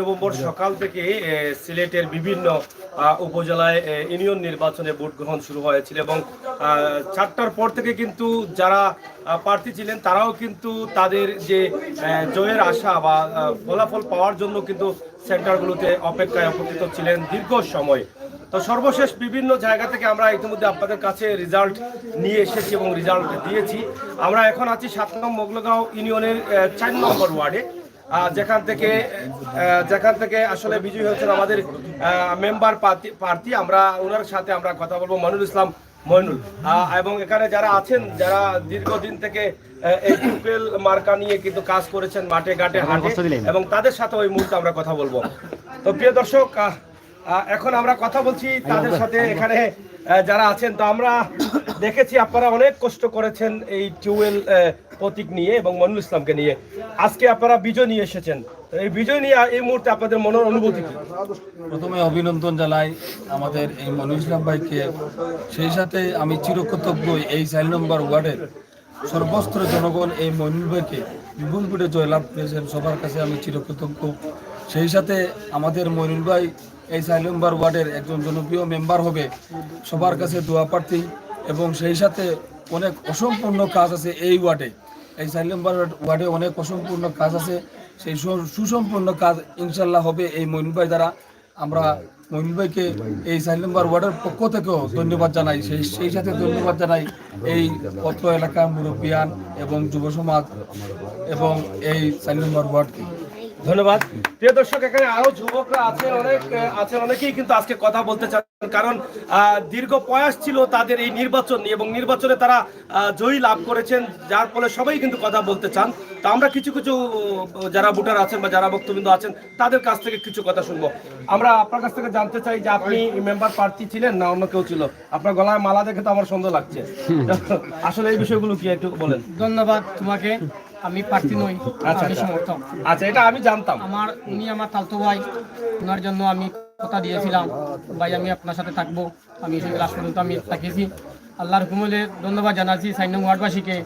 November সকাল থেকে সিলেটের বিভিন্ন উপজেলায় ইউনিয়ন নির্বাচনে ভোট গ্রহণ শুরু হয়েছিল এবং 4টার পর থেকে কিন্তু যারা প্রার্থী ছিলেন তারাও কিন্তু তাদের যে জয়ের আশা বা ফলাফল পাওয়ার জন্য কিন্তু সেন্টারগুলোতে অপেক্ষায় অপেক্ষিত ছিলেন দীর্ঘ সময়। তো সর্বশেষ বিভিন্ন জায়গা থেকে আমরা ইতিমধ্যে আপনাদের কাছে রেজাল্ট নিয়ে এসেছি এবং রেজাল্ট দিয়েছি। আমরা এখন আছি 7 নং মোগলগাঁও ইউনিয়নের 4 নম্বর ওয়ার্ডে, যেখান থেকে আসলে বিজয়ী হচ্ছেন আমাদের মেম্বার প্রার্থী। আমরা ওনার সাথে আমরা কথা বলবো, মনিরুল ইসলাম মইনুল। এবং এখানে যারা আছেন, যারা দীর্ঘদিন থেকে এই টুপেল মার্কা নিয়ে কিন্তু কাজ করেছেন মাঠে ঘাটে হাটে, এবং তাদের সাথে ওই মুহূর্তে আমরা কথা বলবো। তো প্রিয় দর্শক, এখন আমরা কথা বলছি তাদের সাথে এখানে যারা আছেন। তো আমরা দেখেছি আপনারা অনেক কষ্ট করেছেন এই টিউবওয়েল প্রতীক নিয়ে এবং মনিরুল ইসলামকে নিয়ে। আজকে আপনারা বিজয় নিয়ে এসেছেন, এই বিজয় নিয়ে এই মুহূর্তে আপনাদের মনের অনুভূতি কি? প্রথমে অভিনন্দন জানাই আমাদের এই মনিরুল ইসলাম ভাইকে। সেই সাথে আমি চিরকৃতজ্ঞ এই 4 নম্বর ওয়ার্ডের সর্বস্তর জনগণ এই মনিরুল ভাইকে বিপুল ভোটে জয়লাভ করেছেন, সবার কাছে আমি চিরকৃতজ্ঞ। সেই সাথে আমাদের মনিরুল ভাই এই 4 নম্বর ওয়ার্ডের একজন জনপ্রিয় মেম্বার হবে, সবার কাছে দোয়া প্রার্থী। এবং সেই সাথে অনেক অসম্পূর্ণ কাজ আছে এই ওয়ার্ডে, এই 4 নম্বর ওয়ার্ডে অনেক অসম্পূর্ণ কাজ আছে। সেই সুসম্পূর্ণ কাজ ইনশাল্লাহ হবে এই মনিরুল ভাই দ্বারা। আমরা মনিরুল ভাইকে এই 4 নম্বর ওয়ার্ডের পক্ষ থেকেও ধন্যবাদ জানাই। সেই সাথে ধন্যবাদ জানাই এই অত্র এলাকার মুরব্বিয়ান এবং যুব সমাজ এবং এই 4 নম্বর ওয়ার্ডকে। ধন্যবাদ। প্রিয় দর্শক, এখানে আরো যুবকরা আছেন, অনেকেই কিন্তু আজকে কথা বলতে চান, কারণ দীর্ঘ প্রয়াস ছিল তাদের এই নির্বাচন নিয়ে এবং নির্বাচনে তারা জয়ী লাভ করেছেন, যার ফলে সবাই কিন্তু কথা বলতে চান। তো আমরা কিছু যারা ভোটার আছেন বা যারা ভক্তবৃন্দ আছেন তাদের কাছ থেকে কিছু কথা শুনবো। আমরা আপনার কাছ থেকে জানতে চাই যে আপনি মেম্বার প্রার্থী ছিলেন না অন্য কেউ ছিল? আপনার গলায় মালা দেখে তো আমার সুন্দর লাগছে, আসলে এই বিষয়গুলো কি একটু বলেন। ধন্যবাদ তোমাকে। আমি প্রার্থী নই, আমি সমর্থক। আচ্ছা, এটা আমি জানতাম। উনি আমার তালতো ভাই, ওনার জন্য আমি কথা দিয়েছিলাম, ভাই আমি আপনার সাথে থাকবো। আমি লাস্ট পর্যন্ত আমি থাকিয়েছি। আল্লাহর হুকুমে ধন্যবাদ জানাচ্ছি 4 নং ওয়ার্ডবাসীকে।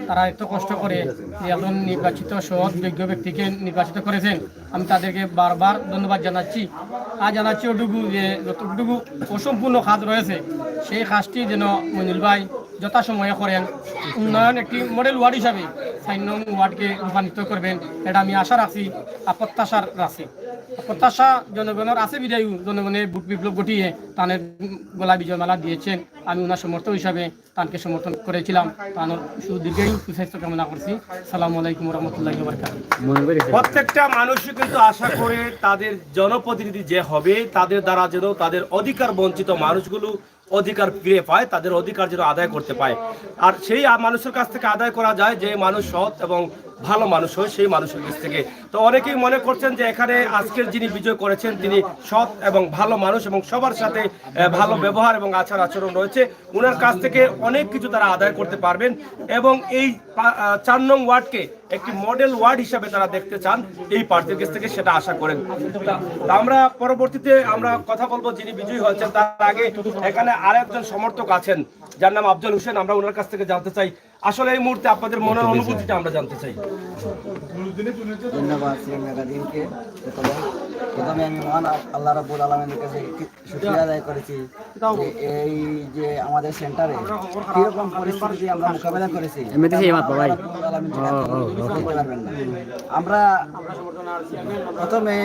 তারা এত কষ্ট করে যে একজন নির্বাচিত সৎ যোগ্য ব্যক্তিকে নির্বাচিত করেছেন, আমি তাদেরকে বারবার ধন্যবাদ জানাচ্ছি। আর জানাচ্ছি ওটুকু যে যতটুকু অসম্পূর্ণ কাজ রয়েছে সেই কাজটি যেন মনিরুল ভাই যথাসময়ে করেন। উন্নয়ন একটি মডেল ওয়ার্ড হিসাবে 4 নং ওয়ার্ডকে রূপান্তরিত করবেন, এটা আমি আশা রাখছি, প্রত্যাশা রাখছি। প্রত্যাশা জনগণের আছে বিদায় জনগণের বুট বিপ্লব ঘটিয়ে তানের গলা বিজয়মালা দিয়েছেন। আমি ওনার সমর্থক হিসাবে তানকে সমর্থন করেছিলাম। তানোর সুদীর্ঘই সুস্বাস্থ্য কামনা করছি। সালামু আলাইকুম রহমতুল্লাহি ওয়া বারাকাতুহু। প্রত্যেকটা মানুষই কিন্তু আশা করে তাদের জনপ্রতিনিধি যে হবে তাদের দ্বারা যেন তাদের অধিকার বঞ্চিত মানুষগুলো অধিকার ফিরে পায়, তাদের অধিকার যেন আদায় করতে পায়। আর সেই মানুষের কাছ থেকে আদায় করা যায় যে মানুষ সৎ এবং ভালো মানুষ হয়, সেই মানুষের কাছ থেকে। তো অনেকেই মনে করছেন যে এখানে আজকের যিনি বিজয় করেছেন তিনি সৎ এবং ভালো মানুষ এবং সবার সাথে ভালো ব্যবহার এবং আচার আচরণ রয়েছে, ওনার কাছ থেকে অনেক কিছু তারা আদায় করতে পারবেন এবং এই 4 নং ওয়ার্ডকে একটি মডেল ওয়ার্ড হিসাবে তারা দেখতে চান এই প্রার্থীর কাছ থেকে, সেটা আশা করেন। আমরা পরবর্তীতে আমরা কথা বলবো যিনি বিজয়ী হয়েছেন। তার আগে এখানে আরেকজন সমর্থক আছেন যার নাম আফজল হোসেন। আমরা ওনার কাছ থেকে জানতে চাই আসলে এই মুহূর্তে আপনাদের মনের অনুভূতিটা আমরা জানতে চাই। ধন্যবাদ ম্যাগাজিনকে। প্রথমে আমি মহান আল্লাহ রাব্বুল আলামিনের কাছে শুকরিয়া আদায় করেছি এই যে আমাদের সেন্টারে কিরকম পরিস্থিতি আমরা মোকাবেলা করেছি। আমরা প্রথমে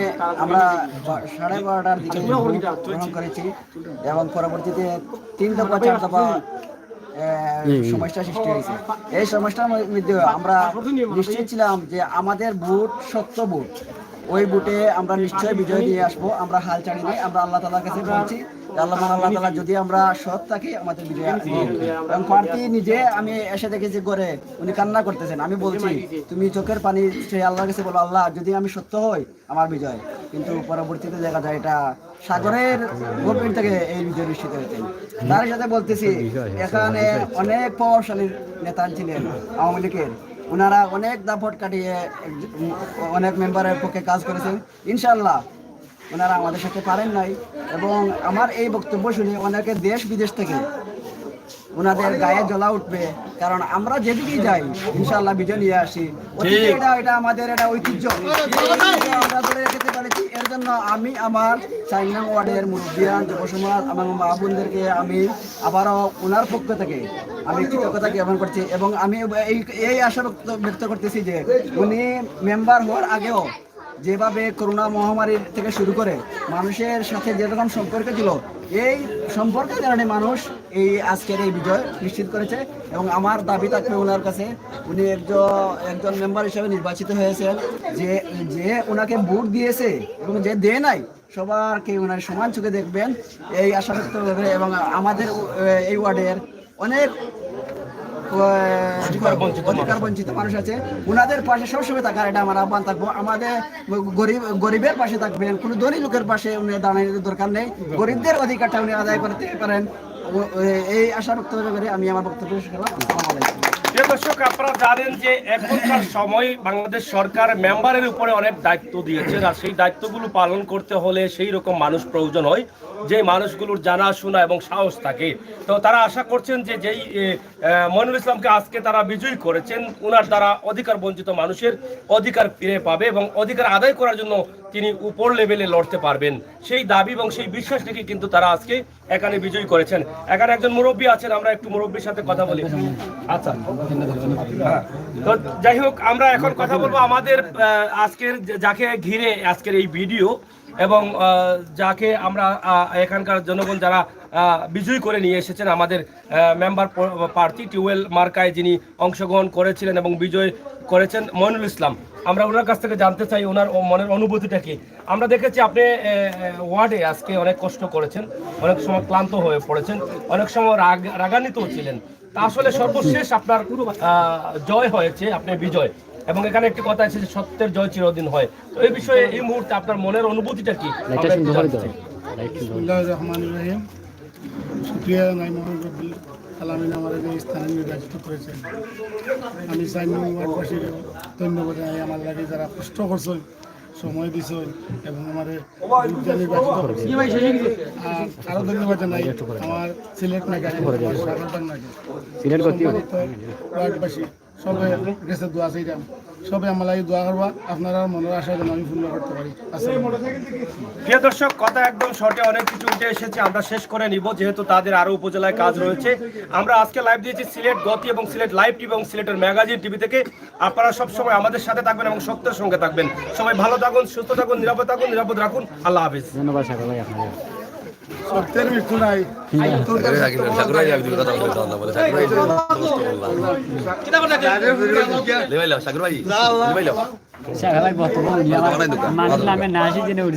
12:30টার দিকে গ্রহণ করেছি এবং পরবর্তীতে 3 দফা 4 দফা সমস্যা সৃষ্টি হয়েছে। এই সমস্যার মধ্যে আমরা নিশ্চিত ছিলাম যে আমাদের ভোট সত্য ভোট, ওই ভোটে আমরা নিশ্চয়ই বিজয় দিয়ে আসবো। আমরা হাল ছাড়ি নাই। আমরা আল্লাহ তাআলার কাছে বলছি আল্লাহ তাআলা যদি আমরা সৎ থাকি আমাদের বিজয়। এবং প্রার্থী নিজে আমি এসে দেখেছি করে উনি কান্না করতেছেন। আমি বলছি তুমি চোখের পানি সেই আল্লাহর কাছে বলো, আল্লাহ যদি আমি সত্য হই আমার বিজয়। কিন্তু পরবর্তীতে দেখা যায় এটা সাগরের গভীর থেকে এই বিজয় নিশ্চিত হয়েছেন। তার সাথে বলতেছি এখানে অনেক প্রভাবশালী নেতা ছিলেন আওয়ামী লীগের, ওনারা অনেক দাপট কাটিয়ে অনেক মেম্বারের পক্ষে কাজ করেছেন। ইনশাল্লাহ ওনারা আমাদের সাথে পারেন নাই এবং আমার এই বক্তব্য শুনে অনেকে দেশ বিদেশ থেকে ওনাদের গায়ে জ্বলা উঠবে, কারণ আমরা যেদিকেই যাই ইনশাআল্লাহ বিজয় নিয়ে আসি। এটা আমাদের এটা ঐতিহ্য, আমরা ধরে রেখেতে পারছি। জন্য আমি আমার 4 নং ওয়ার্ডের মুরব্বিয়ান যুব সমাজ এবং মা বোনদেরকে আমি আবারও ওনার পক্ষ থেকে আমি কৃতজ্ঞতা জ্ঞাপন করছি এবং আমি এই আশা ব্যক্ত করতেছি যে উনি মেম্বার হওয়ার আগেও যেভাবে করোনা মহামারীর থেকে শুরু করে মানুষের সাথে যেরকম সম্পর্ক ছিল এই সম্পর্কের কারণে মানুষ এই আজকের এই বিজয় নিশ্চিত করেছে এবং আমার দাবি থাকবে ওনার কাছে উনি একজন মেম্বার হিসেবে নির্বাচিত হয়েছেন যে ওনাকে ভোট দিয়েছে এবং যে দেয় নাই সবারকে ওনার সমান চোখে দেখবেন এই আশা ব্যক্ত করবে এবং আমাদের এই ওয়ার্ডের অনেক অধিকার বঞ্চিত মানুষ আছে ওনাদের পাশে সবসময় থাকার এটা আমার আহ্বান থাকবো আমাদের গরিবের পাশে থাকবেন কোনো ধনী লোকের পাশে উনি দাঁড়ানোর দরকার নেই গরিবদের অধিকারটা উনি আদায় করতে পারেন এই আশা ব্যক্ত করে আমি আমার বক্তব্য শেষ করলাম। আসসালামু আলাইকুম। প্রিয় দর্শক, আপনারা জানেন যে এখনকার সময় বাংলাদেশ সরকার মেম্বারের উপরে অনেক দায়িত্ব দিয়েছে আর সেই দায়িত্বগুলো পালন করতে হলে সেই রকম মানুষ প্রয়োজন হয় যে মানুষগুলোর জানাশোনা এবং সাহস থাকে। তো তারা আশা করছেন যে যেই মইনুল ইসলামকে আজকে তারা বিজয়ী করেছেন ওনার দ্বারা অধিকার বঞ্চিত মানুষের অধিকার ফিরে পাবে এবং অধিকার আদায় করার জন্য তিনি উপর লেভেলে লড়তে পারবেন সেই দাবি এবং সেই বিশ্বাস রেখে কিন্তু তারা আজকে এখানে বিজয়ী করেছেন। এখানে একজন মুরব্বী আছেন, আমরা একটু মুরব্বীর সাথে কথা বলি। আচ্ছা, তো যাই হোক, আমরা এখন কথা বলবো আমাদের আজকের যাকে ঘিরে আজকের এই ভিডিও এবং যাকে আমরা এখানকার জনগণ যারা বিজয়ী করে নিয়ে এসেছেন আমাদের মেম্বার প্রার্থী টিউবওয়েল মার্কায় যিনি অংশগ্রহণ করেছিলেন এবং বিজয় করেছেন মইনুল ইসলাম। আমরা ওনার কাছ থেকে জানতে চাই ওনার মনের অনুভূতিটা কি। আমরা দেখেছি আপনি ওয়ার্ডে আজকে অনেক কষ্ট করেছেন, অনেক সময় ক্লান্ত হয়ে পড়েছেন, অনেক সময় রাগান্বিতও ছিলেন। তা আসলে সর্বশেষ আপনার জয় হয়েছে, আপনার বিজয়, এবং এখানে একটি কথা আছে যে সত্যের জয় চিরদিন হয়। তো এই বিষয়ে এই মুহূর্তে আপনার মনের অনুভূতিটা কি? বিসমিল্লাহির রহমানির রহিম। শুকরিয়া জানাই মোহাম্মদ রব্বুল আলামিন আমাদের এই স্থানে নির্বাচিত করেছেন। আমি চাই ওয়ার্ডবাসীর ধন্যবাদ জানাই আমার লাগে যারা কষ্ট করছেন, সময় দিয়েছেন এবং আমাদের নির্বাচিত করেছেন। আর আরও ধন্যবাদ জানাই আমার সিলেট নাকি ওয়ার্ডবাসী সবে গেছে দোয়া চাইলাম, সবে আমার লাগে দোয়া করবা, আপনারা মনের আশা যেন আমি পূর্ণ করতে পারি। প্রিয় দর্শক, কথা একদম শর্টে অনেক কিছু উঠে এসেছে, আমরা শেষ করে নিব যেহেতু তাদের আরো উপজেলায় কাজ রয়েছে। আমরা আজকে লাইভ দিয়েছি সিলেট গতি এবং সিলেট লাইভ টিভি এবং সিলেটের ম্যাগাজিন টিভি থেকে। আপনারা সবসময় আমাদের সাথে থাকবেন এবং সত্যের সঙ্গে থাকবেন। সবাই ভালো থাকুন, সুস্থ থাকুন, নিরাপদ রাখুন। আল্লাহ হাফিজ। ধন্যবাদ সাগর ভাই আপনাকে। সত্যের মৃত্যু নাই। সাগর ভাই বর্তমান মানুষ নামে না আসি জেনে